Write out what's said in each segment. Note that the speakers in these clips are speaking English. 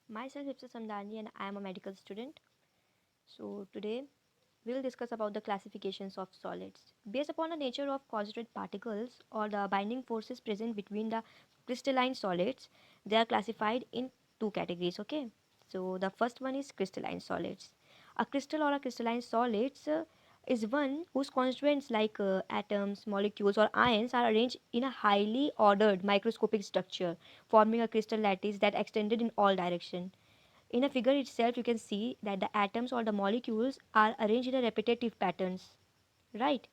Myself Ipsa Samdani and I am a medical student. So today we will discuss about the classifications of solids. Based upon the nature of constituent particles or the binding forces present between the crystalline solids, they are classified in two categories, okay? So the first one is crystalline solids. A crystal or a crystalline solids is one whose constituents like atoms, molecules or ions are arranged in a highly ordered microscopic structure, forming a crystal lattice that extended in all directions. In a figure itself, you can see that the atoms or the molecules are arranged in a repetitive patterns, right?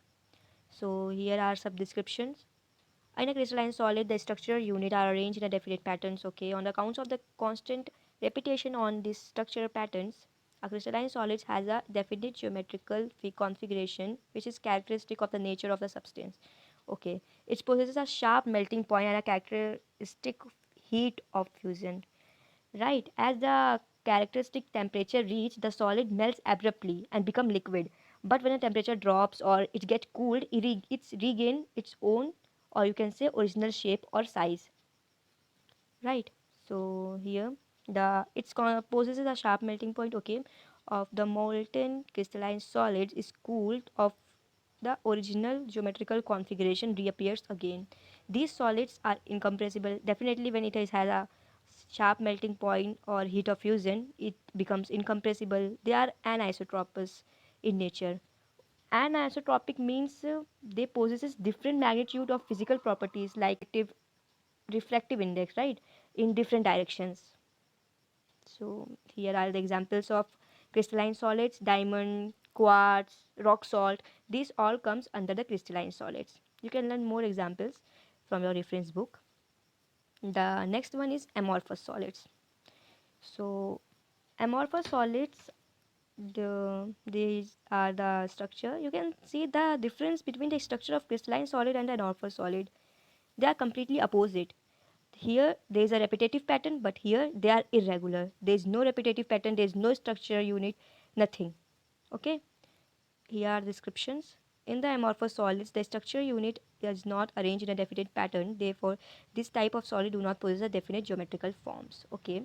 So here are some descriptions. In a crystalline solid, the structural unit are arranged in a definite patterns. Okay, on the accounts of the constant repetition on these structural patterns, a crystalline solid has a definite geometrical configuration, which is characteristic of the nature of the substance. Okay, it possesses a sharp melting point and a characteristic heat of fusion. Right, as the characteristic temperature reach, the solid melts abruptly and become liquid. But when the temperature drops or it gets cooled, it's regain its own, or you can say original shape or size. Right. So here the possesses a sharp melting point. Okay, of the molten crystalline solids is cooled of the original geometrical configuration reappears again. These solids are incompressible. Definitely, when it has a sharp melting point or heat of fusion, it becomes incompressible. They are anisotropous in nature. Anisotropic means they possesses different magnitude of physical properties like refractive index, right, in different directions. So here are the examples of crystalline solids: diamond, quartz, rock salt. These all comes under the crystalline solids. You can learn more examples from your reference book. The next one is amorphous solids. So amorphous solids, these are the structure. You can see the difference between the structure of crystalline solid and an amorphous solid. They are completely opposite. Here there is a repetitive pattern, but here they are irregular. There is no repetitive pattern, there is no structure unit, nothing. Okay, here are descriptions. In the amorphous solids, the structure unit is not arranged in a definite pattern. Therefore, this type of solid do not possess a definite geometrical forms. Okay,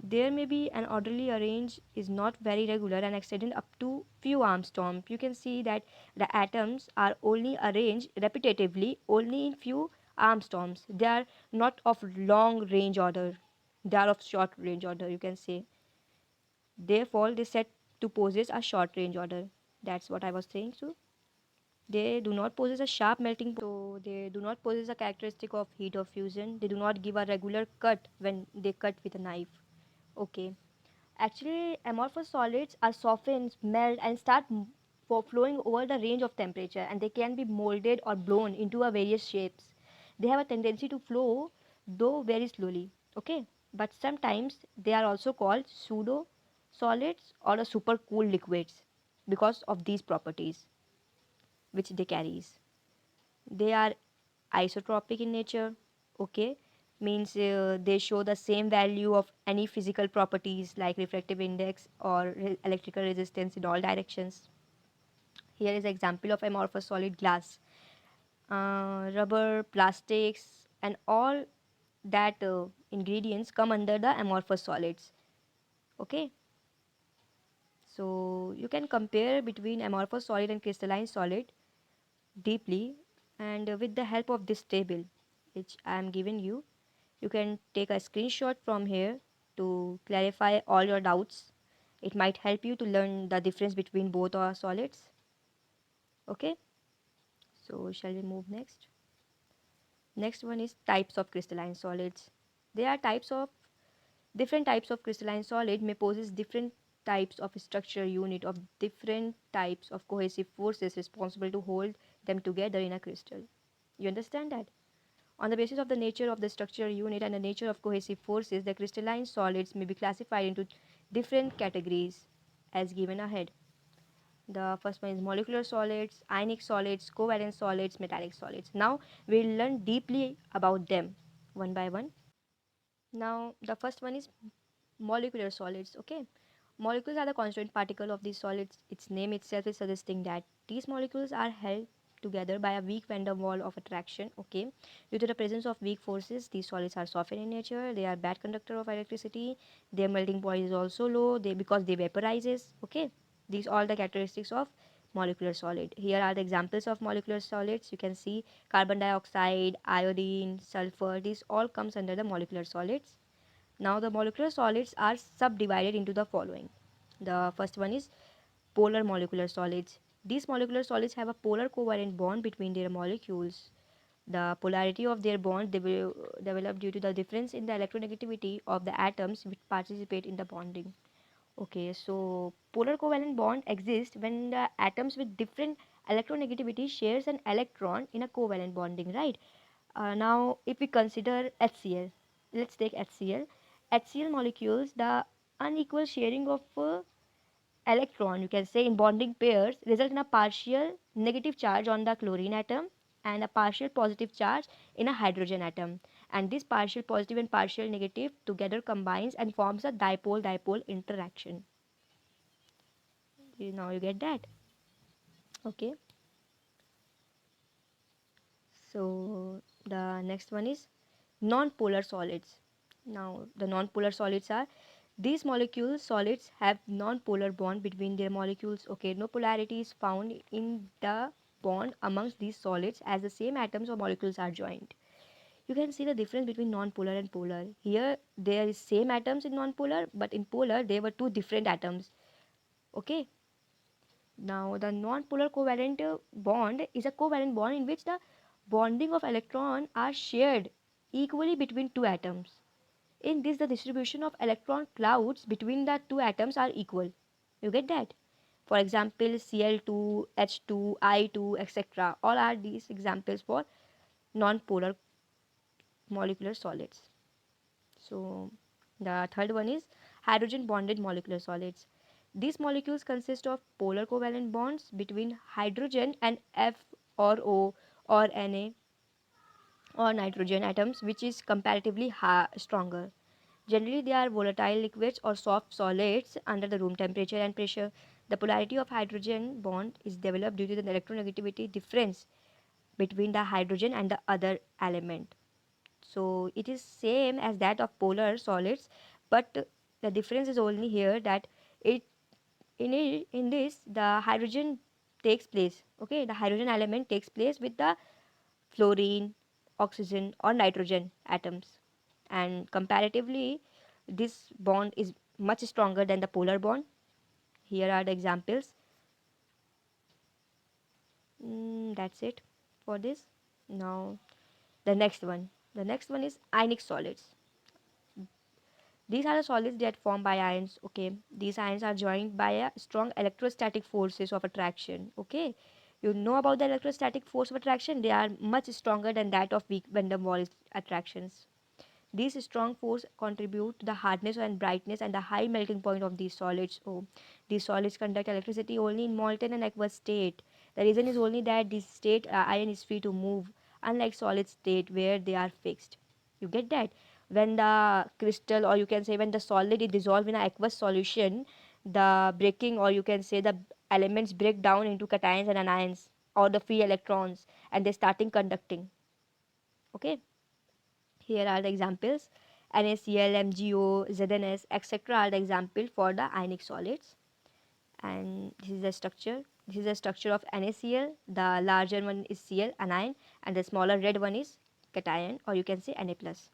there may be an orderly arrange is not very regular and extended up to few armstrong. You can see that the atoms are only arranged repetitively only in few armstrongs. They are not of long range order. They are of short range order, you can say. Therefore, they set to possess a short range order. That's what I was saying. So they do not possess a sharp melting point. So they do not possess a characteristic of heat of fusion. They do not give a regular cut when they cut with a knife. Okay. Actually, amorphous solids are softened, melt, and start for flowing over the range of temperature, and they can be molded or blown into a various shapes. They have a tendency to flow, though very slowly. Okay, but sometimes they are also called pseudo solids or a super cool liquids because of these properties which they carries. They are isotropic in nature. Okay, means they show the same value of any physical properties like refractive index or electrical resistance in all directions. Here is example of amorphous solid: glass, rubber, plastics, and all that ingredients come under the amorphous solids. Okay, so you can compare between amorphous solid and crystalline solid deeply, and with the help of this table which I am giving you, you can take a screenshot from here to clarify all your doubts. It might help you to learn the difference between both our solids. Okay, so shall we move next? Next one is types of crystalline solids. There are types of different types of crystalline solid may possess different types of structure unit of different types of cohesive forces responsible to hold them together in a crystal. You understand that? On the basis of the nature of the structure unit and the nature of cohesive forces, the crystalline solids may be classified into different categories as given ahead. The first one is molecular solids, ionic solids, covalent solids, metallic solids. Now we'll learn deeply about them one by one. Now the first one is molecular solids. Okay, molecules are the constituent particle of these solids. Its name itself is suggesting that these molecules are held together by a weak van der Waals of attraction. Okay, due to the presence of weak forces, these solids are softened in nature. They are bad conductor of electricity. Their melting point is also low. Because they vaporizes. Okay, these all the characteristics of molecular solid. Here are the examples of molecular solids. You can see carbon dioxide, iodine, sulfur. These all comes under the molecular solids. Now the molecular solids are subdivided into the following. The first one is polar molecular solids. These molecular solids have a polar covalent bond between their molecules. The polarity of their bond develop due to the difference in the electronegativity of the atoms which participate in the bonding. Okay, so polar covalent bond exists when the atoms with different electronegativity shares an electron in a covalent bonding, right? Now, if we consider HCl, let's take HCl. HCl molecules, the unequal sharing of electron, you can say, in bonding pairs result in a partial negative charge on the chlorine atom and a partial positive charge in a hydrogen atom. And this partial positive and partial negative together combines and forms a dipole-dipole interaction. Now you get that. Okay. So the next one is non-polar solids. Now the non-polar solids are these molecules solids have non-polar bond between their molecules. Okay, no polarity is found in the bond amongst these solids as the same atoms or molecules are joined. You can see the difference between non-polar and polar. Here there is same atoms in non-polar, but in polar there were two different atoms. Okay. Now, the non-polar covalent bond is a covalent bond in which the bonding of electrons are shared equally between two atoms. In this, the distribution of electron clouds between the two atoms are equal. You get that? For example, Cl2, H2, I2, etc. All are these examples for non-polar molecular solids. So, the third one is hydrogen bonded molecular solids. These molecules consist of polar covalent bonds between hydrogen and F or O or Na or nitrogen atoms, which is comparatively stronger. Generally, they are volatile liquids or soft solids under the room temperature and pressure. The polarity of hydrogen bond is developed due to the electronegativity difference between the hydrogen and the other element. So it is same as that of polar solids, but the difference is only here that it in this the hydrogen takes place. Okay, the hydrogen element takes place with the fluorine, oxygen or nitrogen atoms, and comparatively this bond is much stronger than the polar bond. Here are the examples. That's it for this. Now the next one. The next one is ionic solids. These are the solids that formed by ions. Okay, these ions are joined by a strong electrostatic forces of attraction. Okay, you know about the electrostatic force of attraction. They are much stronger than that of weak van der Waals attractions. These strong force contribute to the hardness and brightness and the high melting point of these solids. Oh, these solids conduct electricity only in molten and aqueous state. The reason is only that this state ion is free to move, unlike solid state where they are fixed. You get that? When the crystal, or you can say when the solid is dissolved in an aqueous solution, the breaking, or you can say the elements break down into cations and anions or the free electrons, and they starting conducting. Okay, here are the examples. NaCl, MgO, ZnS, etc. are the example for the ionic solids. And this is the structure. This is the structure of NaCl. The larger one is Cl, anion, and the smaller red one is cation, or you can say Na plus.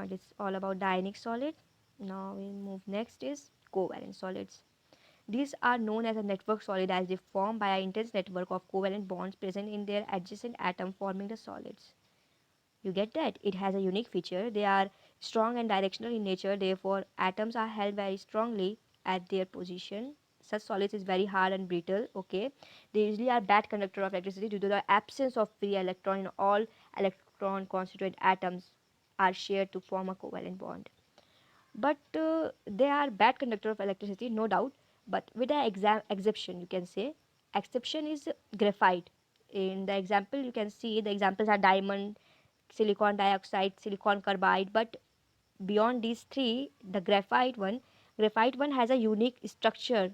This is all about the ionic solid. Now we move next is covalent solids. These are known as a network solid as they form by an intense network of covalent bonds present in their adjacent atom forming the solids. You get that? It has a unique feature. They are strong and directional in nature, therefore, atoms are held very strongly at their position. Such solids is very hard and brittle. Okay, they usually are bad conductor of electricity due to the absence of free electron in all electron constituent atoms are shared to form a covalent bond. But they are bad conductor of electricity, no doubt, but with an exception, you can say. Exception is graphite. In the example, you can see the examples are diamond, silicon dioxide, silicon carbide, but beyond these three, the graphite one has a unique structure.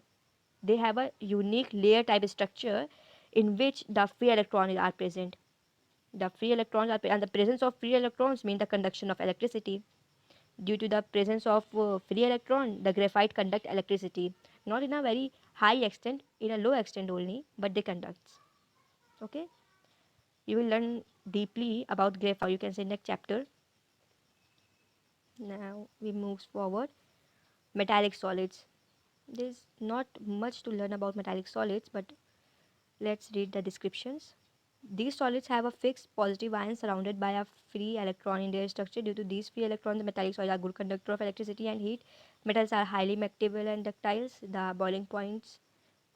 They have a unique layer type structure in which the free electrons are present. The free electrons are and the presence of free electrons mean the conduction of electricity. Due to the presence of free electron, the graphite conduct electricity, not in a very high extent, in a low extent only, but they conducts. Okay, you will learn deeply about graphite, you can say, next chapter. Now we move forward. Metallic solids. There's not much to learn about metallic solids, but let's read the descriptions. These solids have a fixed positive ion surrounded by a free electron in their structure. Due to these free electrons, the metallic solids are good conductor of electricity and heat. Metals are highly malleable and ductile. The boiling points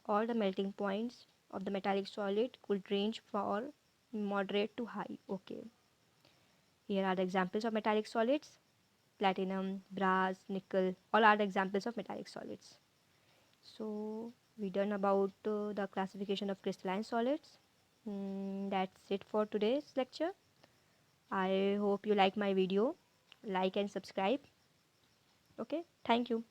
or the melting points of the metallic solid could range from moderate to high. Okay. Here are the examples of metallic solids. Platinum, brass, nickel, all are the examples of metallic solids. So we done about the classification of crystalline solids. That's it for today's lecture. I hope you like my video. Like and subscribe. Okay, thank you.